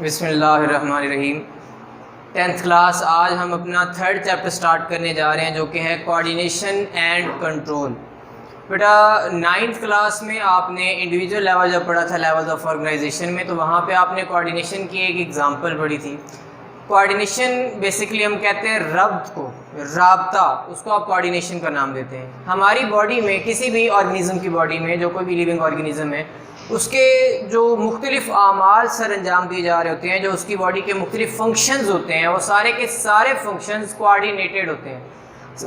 बिस्मिल्लाहिर्रहमानिर्रहीम। 10th class आज हम अपना थर्ड चैप्टर स्टार्ट करने जा रहे हैं जो कि है कोऑर्डिनेशन एंड कंट्रोल। बेटा 9th क्लास में आपने इंडिविजुअल लेवल जब पढ़ा था लेवल्स ऑफ ऑर्गेनाइजेशन में, तो वहाँ पे आपने कोऑर्डिनेशन की एक एग्जांपल पढ़ी थी। कोऑर्डिनेशन बेसिकली हम कहते हैं रब्त को, राब्ता, उसको आप कोऑर्डिनेशन का नाम देते हैं। हमारी बॉडी में, किसी भी ऑर्गेनिज्म की बॉडी में, जो कोई भी लिविंग ऑर्गेनिज्म है, उसके जो मुख्तलिफ आमाल सर अंजाम दिए जा रहे होते हैं, जो उसकी बॉडी के मुख्तलिफ फंक्शंस होते हैं, वो सारे के सारे फंक्शंस कोऑर्डिनेटेड होते हैं।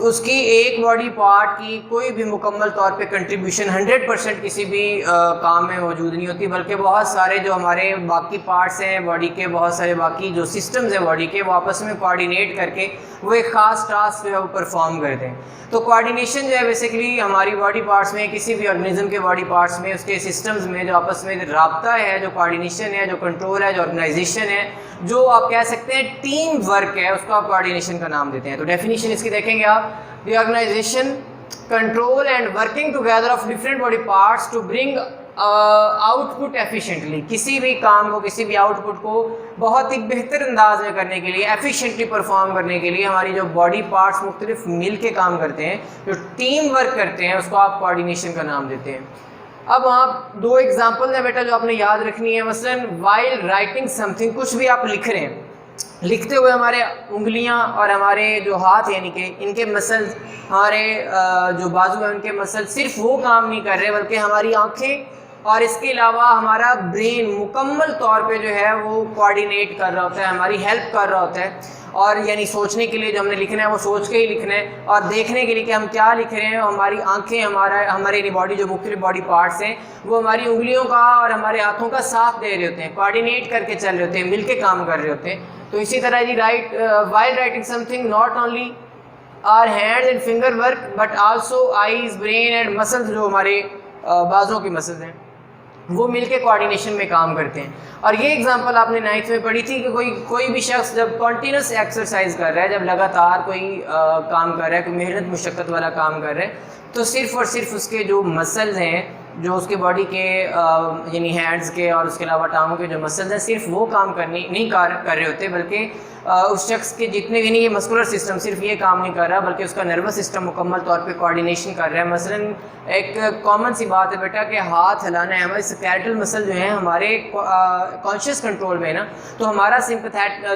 उसकी एक बॉडी पार्ट की कोई भी मुकम्मल तौर पे कंट्रीब्यूशन 100% किसी भी काम में मौजूद नहीं होती, बल्कि बहुत सारे जो हमारे बाकी पार्ट्स हैं बॉडी के, बहुत सारे बाकी जो सिस्टम्स हैं बॉडी के, वो आपस में कोऑर्डिनेट करके वो एक ख़ास टास्क जो है वो परफॉर्म करते हैं। तो कोऑर्डिनेशन जो है बेसिकली हमारी बॉडी पार्ट्स में, किसी भी ऑर्गेनिज्म के बॉडी पार्ट्स में, उसके सिस्टम्स में जो आपस में राब्ता है, जो कोऑर्डिनेशन है, जो कंट्रोल है, जो ऑर्गेनाइजेशन है, जो आप कह सकते हैं टीम वर्क है, उसको आप कोऑर्डिनेशन का नाम देते हैं। तो डेफिनेशन इसकी देखेंगे आप, the organisation control and working together of different body parts to bring output efficiently. किसी भी काम को, किसी भी आउटपुट को बहुत ही बेहतर अंदाज में करने के लिए, एफिशिएंटली परफॉर्म करने के लिए हमारी जो बॉडी पार्ट्स मुख्तलिफ मिल के काम करते हैं, जो टीम वर्क करते हैं, उसको आप कोऑर्डिनेशन का नाम देते हैं। अब वहाँ दो एग्जाम्पल है बेटा जो आपने याद रखनी है। मसलन वाइल राइटिंग समथिंग, कुछ भी आप लिख रहे हैं, लिखते हुए हमारे उंगलियां और हमारे जो हाथ यानी कि इनके मसल्स, हमारे जो बाजू हैं उनके मसल्स सिर्फ वो काम नहीं कर रहे, बल्कि हमारी आंखें और इसके अलावा हमारा ब्रेन मुकम्मल तौर पे जो है वो कोऑर्डिनेट कर रहा होता है, हमारी हेल्प कर रहा होता है। और यानी सोचने के लिए जो हमने लिखना है वो सोच के ही लिखना है, और देखने के लिए कि हम क्या लिख रहे हैं, हमारी आंखें, हमारे बॉडी जो मुख्तलिफ बॉडी पार्ट्स हैं वो हमारी उंगलियों का और हमारे हाथों का साथ दे रहे होते हैं, कोऑर्डिनेट करके चल रहे होते हैं, मिल के काम कर रहे होते हैं। तो इसी तरह जी while writing something not only our hands and finger work but also eyes, brain and muscles, जो हमारे बाजुओं की मसल्स हैं वो मिलके कोऑर्डिनेशन में काम करते हैं। और ये एग्जांपल आपने 9th में पढ़ी थी कि कोई भी शख्स जब कॉन्टीन्यूस एक्सरसाइज कर रहा है, जब लगातार कोई काम कर रहा है, कोई मेहनत मुशक्क़त वाला काम कर रहा है, तो सिर्फ़ और सिर्फ उसके जो मसल्स हैं, जो उसके बॉडी के यानी हैंड्स के और उसके अलावा टांगों के जो मसल्स हैं, सिर्फ वो काम नहीं कर रहे होते, बल्कि उस शख्स के जितने भी नहीं, ये मस्कुलर सिस्टम सिर्फ ये काम नहीं कर रहा, बल्कि उसका नर्वस सिस्टम मुकम्मल तौर पे कोऑर्डिनेशन कर रहा है। मसलन एक कॉमन सी बात है बेटा कि हाथ हिलाना है, हमारे स्केलेटल मसल जो हैं हमारे कॉन्शियस कंट्रोल में ना, तो हमारा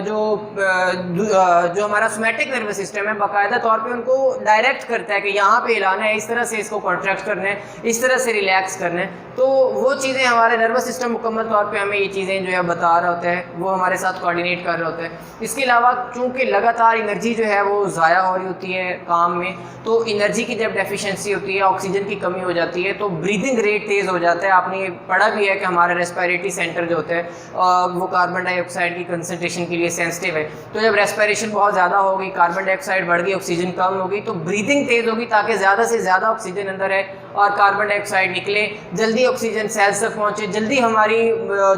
जो हमारा सोमैटिक नर्वस सिस्टम है बाकायदा तौर पे उनको डायरेक्ट करता है कि यहाँ पे हिलाना है, इस तरह से इसको कॉन्ट्रैक्ट करना है, इस तरह से रिलैक्स करना है। तो वो चीज़ें हमारे नर्वस सिस्टम मुकम्मल तौर पे हमें ये चीज़ें जो है बता रहा होता है, वो हमारे साथ कोऑर्डिनेट कर रहा होता है। इसके अलावा चूँकि लगातार एनर्जी जो है वो ज़ाया हो रही होती है काम में, तो एनर्जी की जब डेफिशिएंसी होती है, ऑक्सीजन की कमी हो जाती है, तो ब्रीदिंग रेट तेज़ हो जाता है। आपने ये पढ़ा भी है कि हमारा रेस्पिरेटरी सेंटर जो होता है वो कार्बन डाइऑक्साइड की कंसनट्रेशन के लिए सेंसिटिव है। तो जब रेस्पिरेशन बहुत ज़्यादा होगी, कार्बन डाइऑक्साइड बढ़ गई, ऑक्सीजन कम होगी, तो ब्रीदिंग तेज़ होगी ताकि ज़्यादा से ज़्यादा ऑक्सीजन अंदर है और कार्बन डाइऑक्साइड निकले, जल्दी ऑक्सीजन सेल्स तक पहुँचे, जल्दी हमारी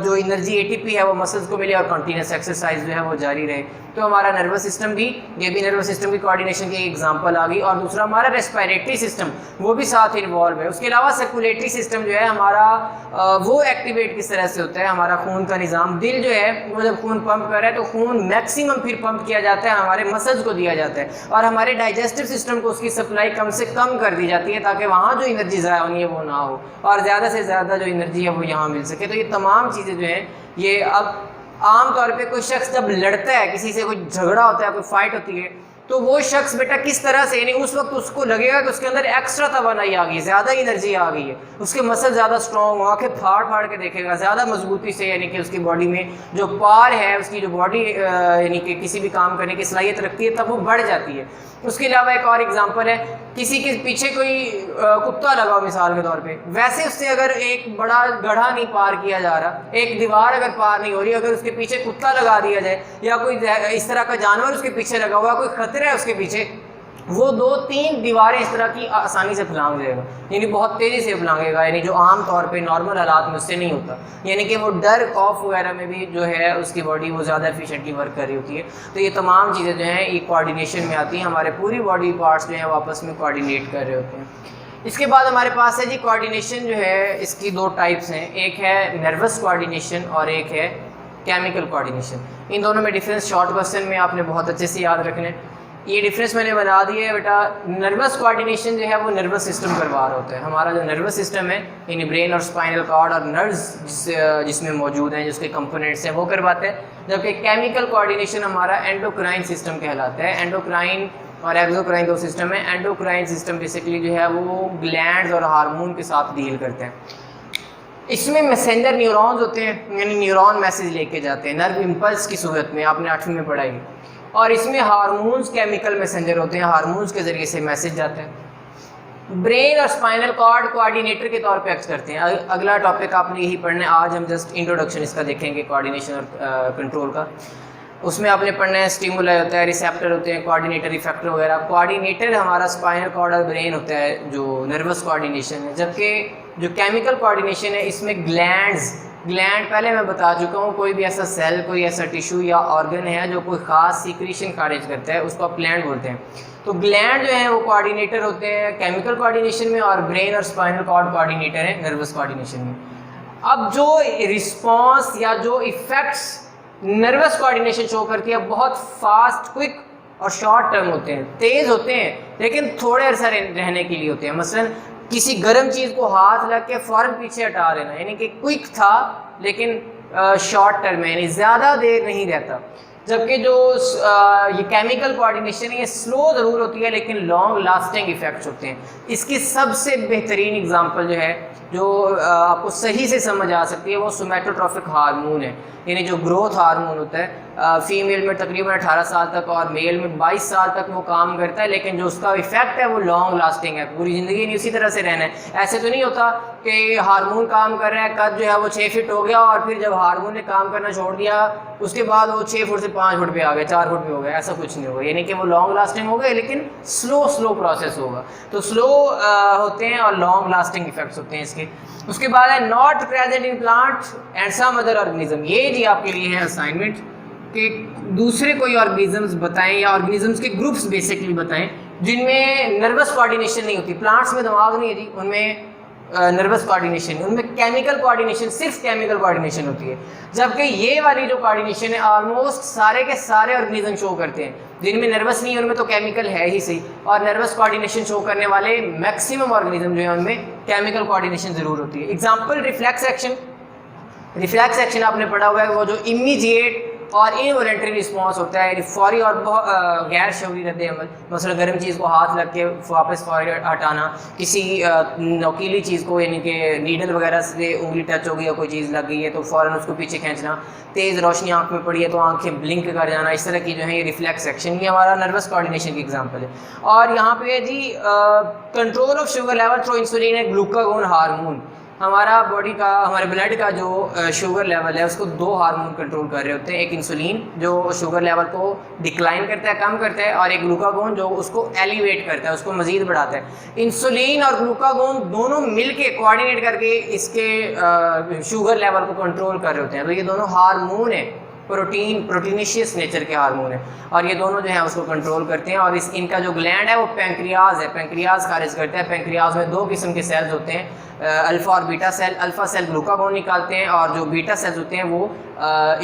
जो एनर्जी ATP है वो मसल्स को मिले और कंटिन्यूस एक्सरसाइज जो है वो जारी रहे। तो हमारा नर्वस सिस्टम भी, ये भी नर्वस सिस्टम की कोऑर्डिनेशन की एग्जांपल आ गई। और दूसरा हमारा रेस्पिरेटरी सिस्टम, वो भी साथ इन्वॉल्व है। उसके अलावा सर्कुलेटरी सिस्टम जो है हमारा वो एक्टिवेट किस तरह से होता है, हमारा खून का निज़ाम, दिल जो है वो जब खून पंप कर रहा है तो खून मैक्सिमम फिर पंप किया जाता है, हमारे मसल्स को दिया जाता है, और हमारे डाइजेस्टिव सिस्टम को उसकी सप्लाई कम से कम कर दी जाती है ताकि वहाँ जो एनर्जी ज़ाया होनी है वो ना हो और ज़्यादा से ज़्यादा जो एनर्जी है वो यहाँ मिल सके। तो ये तमाम चीज़ें जो हैं ये अब आम तौर पे कोई शख्स जब लड़ता है, किसी से कोई झगड़ा होता है, कोई फाइट होती है, तो वो शख्स बेटा किस तरह से, यानी उस वक्त उसको लगेगा कि उसके अंदर एक्स्ट्रा तवानाई आ गई है, ज़्यादा एनर्जी आ गई है, उसके मसल ज़्यादा स्ट्रॉन्ग, आँखें फाड़ फाड़ के देखेगा ज़्यादा मजबूती से, यानी कि उसकी बॉडी में जो पार है, उसकी जो बॉडी यानी कि किसी भी काम करने की सलाहियत रखती है, तब वो बढ़ जाती है। उसके अलावा एक और एग्जांपल है, किसी के पीछे कोई कुत्ता लगा हो मिसाल के तौर पे, वैसे उससे अगर एक बड़ा गड्ढा नहीं पार किया जा रहा, एक दीवार अगर पार नहीं हो रही, अगर उसके पीछे कुत्ता लगा दिया जाए या कोई इस तरह का जानवर उसके पीछे लगा हुआ, कोई खतरा है उसके पीछे, वो 2-3 दीवारें इस तरह की आसानी से फैलांग देगा, यानी बहुत तेज़ी से फैलांगेगा, यानी जो आम तौर पे नॉर्मल हालात में उससे नहीं होता, यानी कि वो डर खौफ वगैरह में भी जो है उसकी बॉडी वो ज़्यादा एफिशिएंटली वर्क कर रही होती है। तो ये तमाम चीज़ें जो हैं ये कोऑर्डिनेशन में आती हैं, हमारे पूरी बॉडी पार्ट्स जो हैं वो आपस में कोऑर्डिनेट कर रहे होते हैं। इसके बाद हमारे पास है जी कोऑर्डिनेशन जो है, इसकी 2 टाइप्स हैं, एक है नर्वस कोऑर्डिनेशन और एक है केमिकल कोऑर्डिनेशन। इन दोनों में डिफरेंस शॉर्ट क्वेश्चन में आपने बहुत अच्छे से याद रखना है। ये डिफरेंस मैंने बता दिया है बेटा। नर्वस कोऑर्डिनेशन जो है वो नर्वस सिस्टम करवा रहा होता है। हमारा जो नर्वस सिस्टम है यानी ब्रेन और स्पाइनल कॉर्ड और नर्व्स जिसमें मौजूद हैं, जिसके कंपोनेंट्स हैं, वो करवाते हैं। जबकि केमिकल कोऑर्डिनेशन हमारा एंडोक्राइन सिस्टम कहलाता है। एंडोक्राइन और एक्सोक्राइन दो सिस्टम है। एंडोक्राइन सिस्टम बेसिकली जो है वो ग्लैंड्स और हार्मोन के साथ डील करते हैं। इसमें मैसेंजर न्यूरॉन्स होते हैं, यानी न्यूरॉन मैसेज लेके जाते हैं नर्व इम्पल्स की सूरत में, आपने 8वीं में पढ़ाई। और इसमें हार्मोन्स केमिकल मैसेंजर होते हैं, हार्मोन्स के ज़रिए से मैसेज जाते हैं। ब्रेन और स्पाइनल कॉर्ड कोऑर्डिनेटर के तौर पे एक्ट करते हैं। अगला टॉपिक आपने यही पढ़ना है। आज हम जस्ट इंट्रोडक्शन इसका देखेंगे, कोऑर्डिनेशन और कंट्रोल का। उसमें आपने पढ़ना है स्टिमुलाई होता है, रिसेप्टर होते हैं, कोऑर्डिनेटर इफेक्टर वगैरह। कोऑर्डिनेटर हमारा स्पाइनल कॉर्ड और ब्रेन होता है जो नर्वस कोऑर्डिनेशन है। जबकि जो केमिकल कोऑर्डिनेशन है इसमें ग्लैंड पहले मैं बता चुका हूँ, कोई भी ऐसा सेल, कोई ऐसा टिश्यू या ऑर्गन है जो कोई ख़ास सीक्रेशन खारिज करता है, उसको आप ग्लैंड बोलते हैं। तो ग्लैंड जो है वो कोऑर्डिनेटर होते हैं केमिकल कोऑर्डिनेशन में, और ब्रेन और स्पाइनल कॉर्ड कोऑर्डिनेटर है नर्वस कोऑर्डिनेशन में। अब जो रिस्पॉन्स या जो इफ़ेक्ट्स नर्वस कोऑर्डिनेशन शो करती है बहुत फास्ट, क्विक और शॉर्ट टर्म होते हैं, तेज़ होते हैं, लेकिन थोड़े अरसा रहने के लिए होते हैं। मसलन किसी गर्म चीज़ को हाथ लग के फ़ौरन पीछे हटा देना, यानी कि क्विक था लेकिन शॉर्ट टर्म है, यानी ज़्यादा देर नहीं रहता। जबकि जो ये केमिकल कोऑर्डिनेशन है ये स्लो ज़रूर होती है लेकिन लॉन्ग लास्टिंग इफ़ेक्ट्स होते हैं। इसकी सबसे बेहतरीन एग्जांपल जो है, जो आपको सही से समझ आ सकती है, वो सोमैटोट्रॉफिक हार्मोन है, यानी जो ग्रोथ हार्मोन होता है। फीमेल में तकरीबन 18 साल तक और मेल में 22 साल तक वो काम करता है, लेकिन जो उसका इफेक्ट है वो लॉन्ग लास्टिंग है, पूरी ज़िंदगी नहीं उसी तरह से रहना है। ऐसे तो नहीं होता कि हार्मोन काम कर रहा है, कद जो है वो 6 फीट हो गया और फिर जब हार्मोन ने काम करना छोड़ दिया उसके बाद वो 6 फुट से 5 फुट पे आ गया, 4 फुट पे हो गया, ऐसा कुछ नहीं होगा। यानी कि वो लॉन्ग लास्टिंग होगा लेकिन स्लो प्रोसेस होगा। तो स्लो होते हैं और लॉन्ग लास्टिंग इफेक्ट्स होते हैं इसके। उसके बाद है not present in plant and some other organism. ये जी आपके लिए है असाइनमेंट कि दूसरे कोई ऑर्गेनिजम्स बताएं या ऑर्गेनिजम्स के ग्रुप्स बेसिकली बताएं जिनमें नर्वस कोऑर्डिनेशन नहीं होती। प्लांट्स में दिमाग नहीं है जी, उनमें नर्वस कोऑर्डिनेशन, उनमें केमिकल कोऑर्डिनेशन, सिर्फ केमिकल कोऑर्डिनेशन होती है। जबकि ये वाली जो कोऑर्डिनेशन है ऑलमोस्ट सारे के सारे ऑर्गेनिज्म शो करते हैं। जिनमें नर्वस नहीं है उनमें तो केमिकल है ही सही, और नर्वस कोऑर्डिनेशन शो करने वाले मैक्सिमम ऑर्गेनिज्म जो है उनमें केमिकल कोऑर्डिनेशन ज़रूर होती है। Example reflex action. Reflex action आपने पढ़ा हुआ है, वो जो इमीडिएट और इनवॉलंटरी रिस्पॉन्स होता है, फौरी और गैर शऊरी रद्द-ए-अमल। मसलन गर्म चीज़ को हाथ लग के वापस फौरी हटाना, किसी नोकीली चीज़ को यानी कि नीडल वगैरह से उंगली टच हो गई या कोई चीज़ लग गई है तो फ़ौरन उसको पीछे खींचना, तेज़ रोशनी आँख में पड़ी है तो आँखें ब्लिंक कर जाना, इस तरह की जो है ये रिफ्लेक्स एक्शन, ये हमारा नर्वस कोऑर्डिनेशन की एग्जांपल है। और यहाँ पे है जी control of sugar level through insulin है ग्लूकागोन हार्मोन। हमारा बॉडी का, हमारे ब्लड का जो शुगर लेवल है उसको 2 हार्मोन कंट्रोल कर रहे होते हैं। एक इंसुलिन जो शुगर लेवल को डिक्लाइन करता है, कम करता है, और एक ग्लूकागोन जो उसको एलिवेट करता है, उसको मज़ीद बढ़ाता है। इंसुलिन और ग्लूकागोन दोनों मिलके कोऑर्डिनेट करके इसके शुगर लेवल को कंट्रोल कर रहे होते हैं। तो ये दोनों हार्मोन है, प्रोटीनिशियस नेचर के हार्मोन है, और ये दोनों जो है उसको कंट्रोल करते हैं। और इनका जो ग्लैंड है वो पेंक्रियाज है, पेंक्रियाज खारिज करता है। पेंक्रियाज में 2 किस्म के सेल्स होते हैं, अल्फ़ा और beta cell. Alpha cell glucagon निकालते हैं और जो बीटा सेल्स होते हैं वो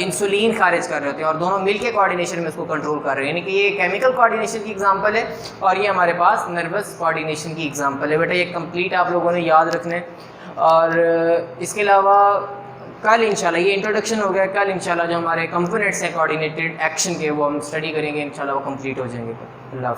इंसुलिन खारिज कर रहे होते हैं, और दोनों मिलके कोऑर्डिनेशन में उसको कंट्रोल कर रहे हैं। यानी कि ये केमिकल कोऑर्डिनेशन की एग्जांपल है और ये हमारे पास नर्वस कोऑर्डिनेशन की एग्जांपल है। बेटा ये कंप्लीट आप लोगों ने याद रखना है। और इसके अलावा कल इंशाल्लाह, ये इंट्रोडक्शन हो गया, कल इंशाल्लाह जो हमारे कंपोनेंट्स हैं कोऑर्डिनेटेड एक्शन के वो हम स्टडी करेंगे, इंशाल्लाह वो कंप्लीट हो जाएंगे। अल्लाह।